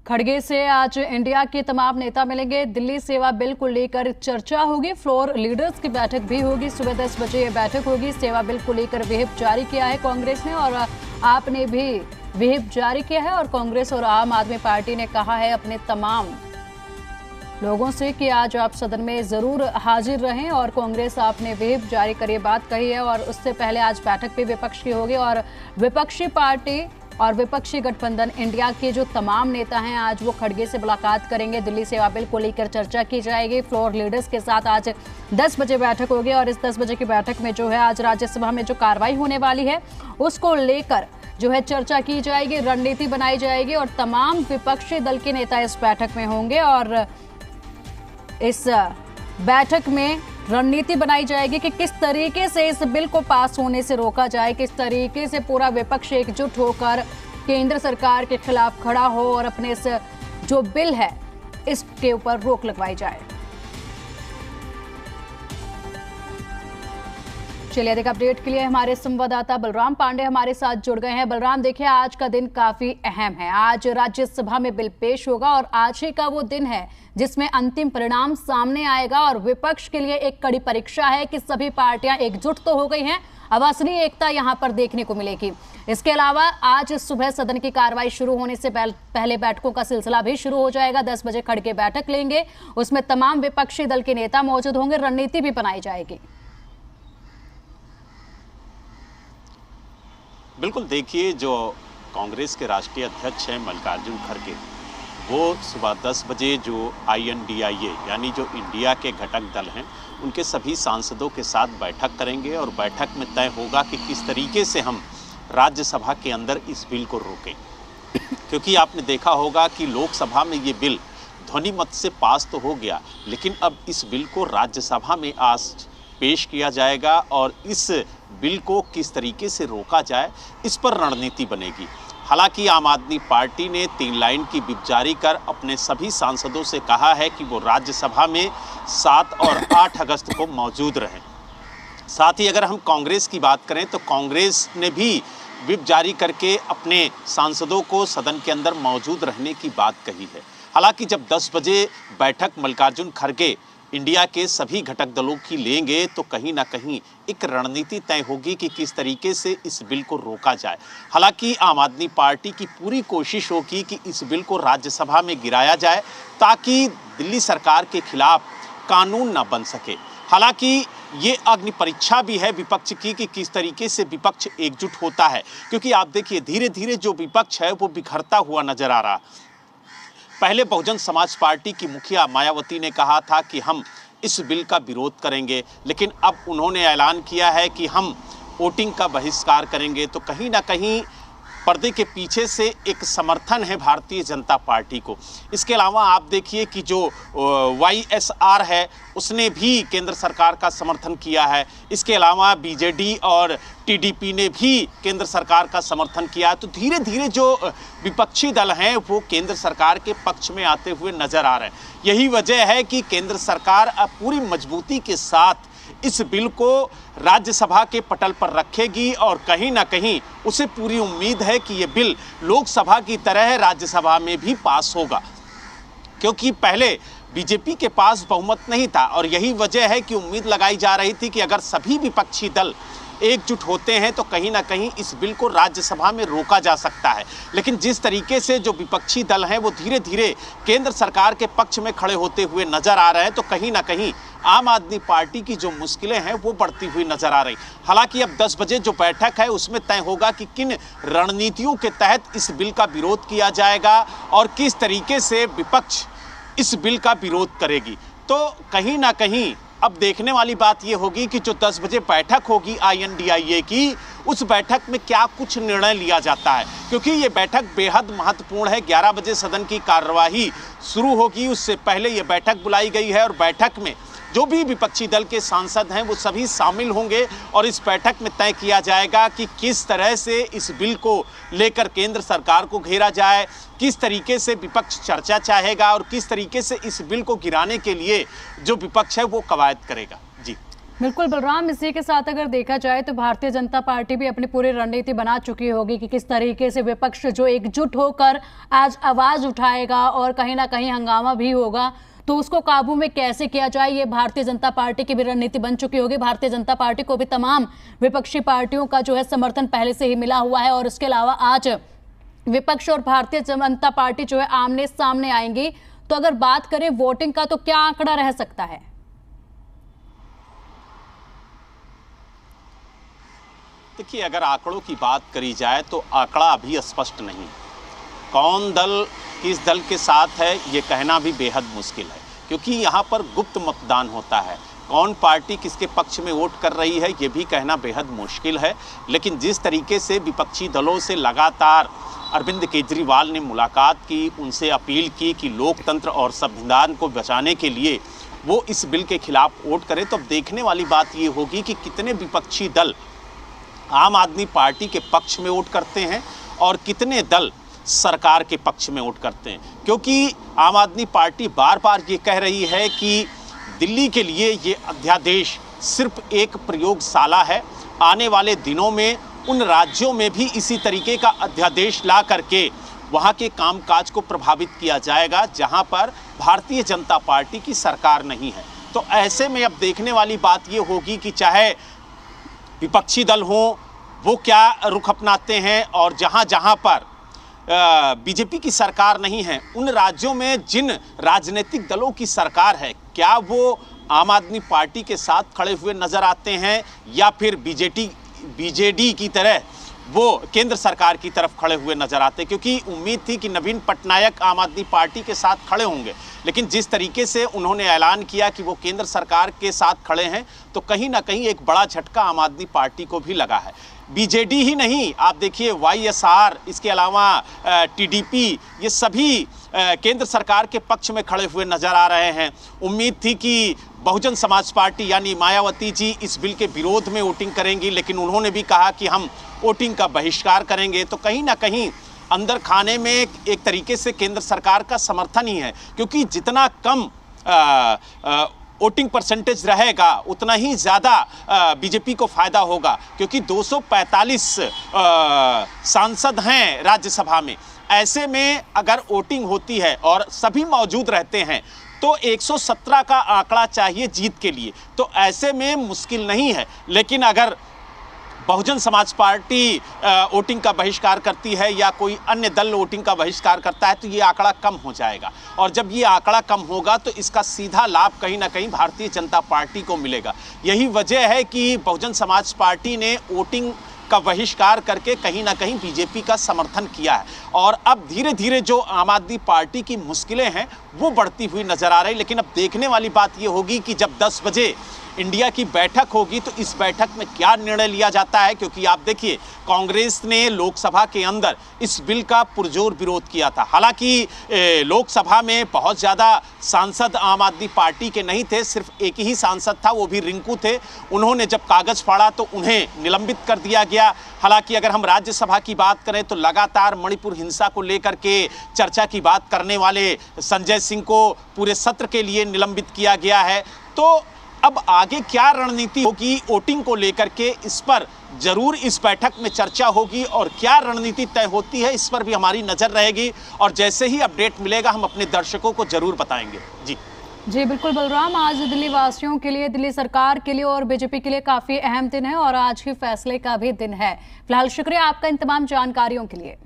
खड़गे से आज इंडिया के तमाम नेता मिलेंगे। दिल्ली सेवा बिल को लेकर चर्चा होगी। फ्लोर लीडर्स की बैठक भी होगी। सुबह 10 बजे ये बैठक होगी। सेवा बिल को लेकर व्हिप जारी किया है कांग्रेस ने और आप ने भी व्हिप जारी किया है। और कांग्रेस और आम आदमी पार्टी ने कहा है अपने तमाम लोगों से कि आज आप सदन में जरूर हाजिर रहें। और कांग्रेस आपने व्हिप जारी कर ये बात कही है। और उससे पहले आज बैठक भी विपक्ष की होगी और विपक्षी पार्टी और विपक्षी गठबंधन इंडिया के जो तमाम नेता हैं आज वो खड़गे से मुलाकात करेंगे। दिल्ली सेवा बिल को लेकर चर्चा की जाएगी। फ्लोर लीडर्स के साथ आज 10 बजे बैठक होगी। और इस 10 बजे की बैठक में जो है आज राज्यसभा में जो कार्रवाई होने वाली है उसको लेकर जो है चर्चा की जाएगी, रणनीति बनाई जाएगी। और तमाम विपक्षी दल के नेता इस बैठक में होंगे और इस बैठक में रणनीति बनाई जाएगी कि किस तरीके से इस बिल को पास होने से रोका जाए, किस तरीके से पूरा विपक्ष एकजुट होकर केंद्र सरकार के खिलाफ खड़ा हो और अपने इस जो बिल है इसके ऊपर रोक लगवाई जाए। चलिए अधिक अपडेट के लिए हमारे संवाददाता बलराम पांडे हमारे साथ जुड़ गए हैं। बलराम, देखिए आज का दिन काफी अहम है। आज राज्यसभा में बिल पेश होगा और आज ही का वो दिन है जिसमें अंतिम परिणाम सामने आएगा। और विपक्ष के लिए एक कड़ी परीक्षा है कि सभी पार्टियां एकजुट तो हो गई हैं, अब असली एकता यहां पर देखने को मिलेगी। इसके अलावा आज सुबह सदन की कार्रवाई शुरू होने से पहले बैठकों का सिलसिला भी शुरू हो जाएगा। 10 बजे खड़गे बैठक लेंगे, उसमें तमाम विपक्षी दल के नेता मौजूद होंगे, रणनीति भी बनाई जाएगी। बिल्कुल, देखिए जो कांग्रेस के राष्ट्रीय अध्यक्ष हैं मल्लिकार्जुन खड़गे, वो सुबह 10 बजे जो INDIA यानी जो इंडिया के घटक दल हैं उनके सभी सांसदों के साथ बैठक करेंगे। और बैठक में तय होगा कि किस तरीके से हम राज्यसभा के अंदर इस बिल को रोकें। क्योंकि आपने देखा होगा कि लोकसभा में ये बिल ध्वनि मत से पास तो हो गया, लेकिन अब इस बिल को राज्यसभा में आज पेश किया जाएगा और इस बिल को किस तरीके से रोका जाए इस पर रणनीति बनेगी। हालांकि आम आदमी पार्टी ने 3 लाइन की व्हिप जारी कर अपने सभी सांसदों से कहा है कि वो राज्यसभा में 7 और 8 अगस्त को मौजूद रहें। साथ ही अगर हम कांग्रेस की बात करें तो कांग्रेस ने भी व्हिप जारी करके अपने सांसदों को सदन के अंदर मौजूद रहने की बात कही है। हालांकि जब 10 बजे बैठक मल्लिकार्जुन खड़गे इंडिया के सभी घटक दलों की लेंगे तो कहीं ना कहीं एक रणनीति तय होगी कि किस तरीके से इस बिल को रोका जाए। हालांकि आम आदमी पार्टी की पूरी कोशिश होगी कि इस बिल को राज्यसभा में गिराया जाए ताकि दिल्ली सरकार के खिलाफ कानून ना बन सके। हालांकि ये अग्नि परीक्षा भी है विपक्ष की कि किस तरीके से विपक्ष एकजुट होता है। क्योंकि आप देखिए धीरे धीरे जो विपक्ष है वो बिखरता हुआ नजर आ रहा। पहले बहुजन समाज पार्टी की मुखिया मायावती ने कहा था कि हम इस बिल का विरोध करेंगे, लेकिन अब उन्होंने ऐलान किया है कि हम वोटिंग का बहिष्कार करेंगे। तो कहीं ना कहीं पर्दे के पीछे से एक समर्थन है भारतीय जनता पार्टी को। इसके अलावा आप देखिए कि जो YSR है उसने भी केंद्र सरकार का समर्थन किया है। इसके अलावा BJD और TDP ने भी केंद्र सरकार का समर्थन किया है। तो धीरे धीरे जो विपक्षी दल हैं वो केंद्र सरकार के पक्ष में आते हुए नजर आ रहे हैं। यही वजह है कि केंद्र सरकार अब पूरी मजबूती के साथ इस बिल को राज्यसभा के पटल पर रखेगी और कहीं ना कहीं उसे पूरी उम्मीद है कि ये बिल लोकसभा की तरह राज्यसभा में भी पास होगा। क्योंकि पहले बीजेपी के पास बहुमत नहीं था और यही वजह है कि उम्मीद लगाई जा रही थी कि अगर सभी विपक्षी दल एकजुट होते हैं तो कहीं ना कहीं इस बिल को राज्यसभा में रोका जा सकता है। लेकिन जिस तरीके से जो विपक्षी दल हैं वो धीरे धीरे केंद्र सरकार के पक्ष में खड़े होते हुए नजर आ रहे हैं तो कहीं ना कहीं आम आदमी पार्टी की जो मुश्किलें हैं वो बढ़ती हुई नजर आ रही। हालांकि अब 10 बजे जो बैठक है उसमें तय होगा कि किन रणनीतियों के तहत इस बिल का विरोध किया जाएगा और किस तरीके से विपक्ष इस बिल का विरोध करेगी। तो कहीं ना कहीं अब देखने वाली बात यह होगी कि जो 10 बजे बैठक होगी INDIA की, उस बैठक में क्या कुछ निर्णय लिया जाता है। क्योंकि ये बैठक बेहद महत्वपूर्ण है। 11 बजे सदन की कार्यवाही शुरू होगी, उससे पहले ये बैठक बुलाई गई है और बैठक में जो भी विपक्षी दल के सांसद हैं वो सभी शामिल होंगे और इस बैठक में तय किया जाएगा कि किस तरह से इस बिल को लेकर केंद्र सरकार को घेरा जाए, किस तरीके से विपक्ष चर्चा चाहेगा और किस तरीके से इस बिल को गिराने के लिए जो विपक्ष है वो कवायद करेगा। जी बिल्कुल बलराम, इसी के साथ अगर देखा जाए तो भारतीय जनता पार्टी भी अपनी पूरी रणनीति बना चुकी होगी कि किस तरीके से विपक्ष जो एकजुट होकर आज आवाज उठाएगा और कहीं ना कहीं हंगामा भी होगा, तो उसको काबू में कैसे किया जाए, ये भारतीय जनता पार्टी की भी रणनीति बन चुकी होगी। भारतीय जनता पार्टी को भी तमाम विपक्षी पार्टियों का जो है समर्थन पहले से ही मिला हुआ है और इसके अलावा आज विपक्ष और भारतीय जनता पार्टी जो है आमने सामने आएंगी। तो अगर बात करें वोटिंग का, तो क्या आंकड़ा रह सकता है? देखिए, अगर आंकड़ों की बात करी जाए तो आंकड़ा अभी स्पष्ट नहीं है। कौन दल किस दल के साथ है ये कहना भी बेहद मुश्किल है, क्योंकि यहाँ पर गुप्त मतदान होता है। कौन पार्टी किसके पक्ष में वोट कर रही है ये भी कहना बेहद मुश्किल है। लेकिन जिस तरीके से विपक्षी दलों से लगातार अरविंद केजरीवाल ने मुलाकात की, उनसे अपील की कि लोकतंत्र और संविधान को बचाने के लिए वो इस बिल के खिलाफ वोट करें, तो अब देखने वाली बात ये होगी कि कितने विपक्षी दल आम आदमी पार्टी के पक्ष में वोट करते हैं और कितने दल सरकार के पक्ष में वोट करते हैं। क्योंकि आम आदमी पार्टी बार बार ये कह रही है कि दिल्ली के लिए ये अध्यादेश सिर्फ एक प्रयोगशाला है। आने वाले दिनों में उन राज्यों में भी इसी तरीके का अध्यादेश ला करके वहाँ के कामकाज को प्रभावित किया जाएगा जहाँ पर भारतीय जनता पार्टी की सरकार नहीं है। तो ऐसे में अब देखने वाली बात ये होगी कि चाहे विपक्षी दल हों वो क्या रुख अपनाते हैं, और जहाँ जहाँ पर बीजेपी की सरकार नहीं है उन राज्यों में जिन राजनीतिक दलों की सरकार है, क्या वो आम आदमी पार्टी के साथ खड़े हुए नजर आते हैं या फिर बीजेडी की तरह वो केंद्र सरकार की तरफ खड़े हुए नजर आते हैं। क्योंकि उम्मीद थी कि नवीन पटनायक आम आदमी पार्टी के साथ खड़े होंगे, लेकिन जिस तरीके से उन्होंने ऐलान किया कि वो केंद्र सरकार के साथ खड़े हैं, तो कहीं ना कहीं एक बड़ा झटका आम आदमी पार्टी को भी लगा है। बीजेडी ही नहीं, आप देखिए वाईएसआर, इसके अलावा टीडीपी, ये सभी केंद्र सरकार के पक्ष में खड़े हुए नजर आ रहे हैं। उम्मीद थी कि बहुजन समाज पार्टी यानी मायावती जी इस बिल के विरोध में वोटिंग करेंगी, लेकिन उन्होंने भी कहा कि हम वोटिंग का बहिष्कार करेंगे। तो कहीं ना कहीं अंदर खाने में एक तरीके से केंद्र सरकार का समर्थन ही है, क्योंकि जितना कम वोटिंग परसेंटेज रहेगा उतना ही ज़्यादा बीजेपी को फायदा होगा। क्योंकि 245 सांसद हैं राज्यसभा में, ऐसे में अगर वोटिंग होती है और सभी मौजूद रहते हैं तो 117 का आंकड़ा चाहिए जीत के लिए। तो ऐसे में मुश्किल नहीं है। लेकिन अगर बहुजन समाज पार्टी वोटिंग का बहिष्कार करती है या कोई अन्य दल वोटिंग का बहिष्कार करता है तो ये आंकड़ा कम हो जाएगा, और जब ये आंकड़ा कम होगा तो इसका सीधा लाभ कहीं ना कहीं भारतीय जनता पार्टी को मिलेगा। यही वजह है कि बहुजन समाज पार्टी ने वोटिंग का बहिष्कार करके कहीं ना कहीं बीजेपी का समर्थन किया है, और अब धीरे धीरे जो आम आदमी पार्टी की मुश्किलें हैं वो बढ़ती हुई नजर आ रही। लेकिन अब देखने वाली बात ये होगी कि जब 10 बजे इंडिया की बैठक होगी तो इस बैठक में क्या निर्णय लिया जाता है। क्योंकि आप देखिए, कांग्रेस ने लोकसभा के अंदर इस बिल का पुरजोर विरोध किया था। हालांकि लोकसभा में बहुत ज़्यादा सांसद आम आदमी पार्टी के नहीं थे, सिर्फ एक ही सांसद था, वो भी रिंकू थे। उन्होंने जब कागज़ फाड़ा तो उन्हें निलंबित कर दिया गया। हालांकि अगर हम राज्यसभा की बात करें तो लगातार मणिपुर हिंसा को लेकर के चर्चा की बात करने वाले संजय सिंह को पूरे सत्र के लिए निलंबित किया गया है। तो अब आगे क्या रणनीति होगी वोटिंग को लेकर के, इस पर जरूर इस बैठक में चर्चा होगी, और क्या रणनीति तय होती है इस पर भी हमारी नजर रहेगी। और जैसे ही अपडेट मिलेगा हम अपने दर्शकों को जरूर बताएंगे। जी बिल्कुल बलराम, आज दिल्ली वासियों के लिए, दिल्ली सरकार के लिए और बीजेपी के लिए काफी अहम दिन है और आज ही फैसले का भी दिन है। फिलहाल शुक्रिया आपका इन तमाम जानकारियों के लिए।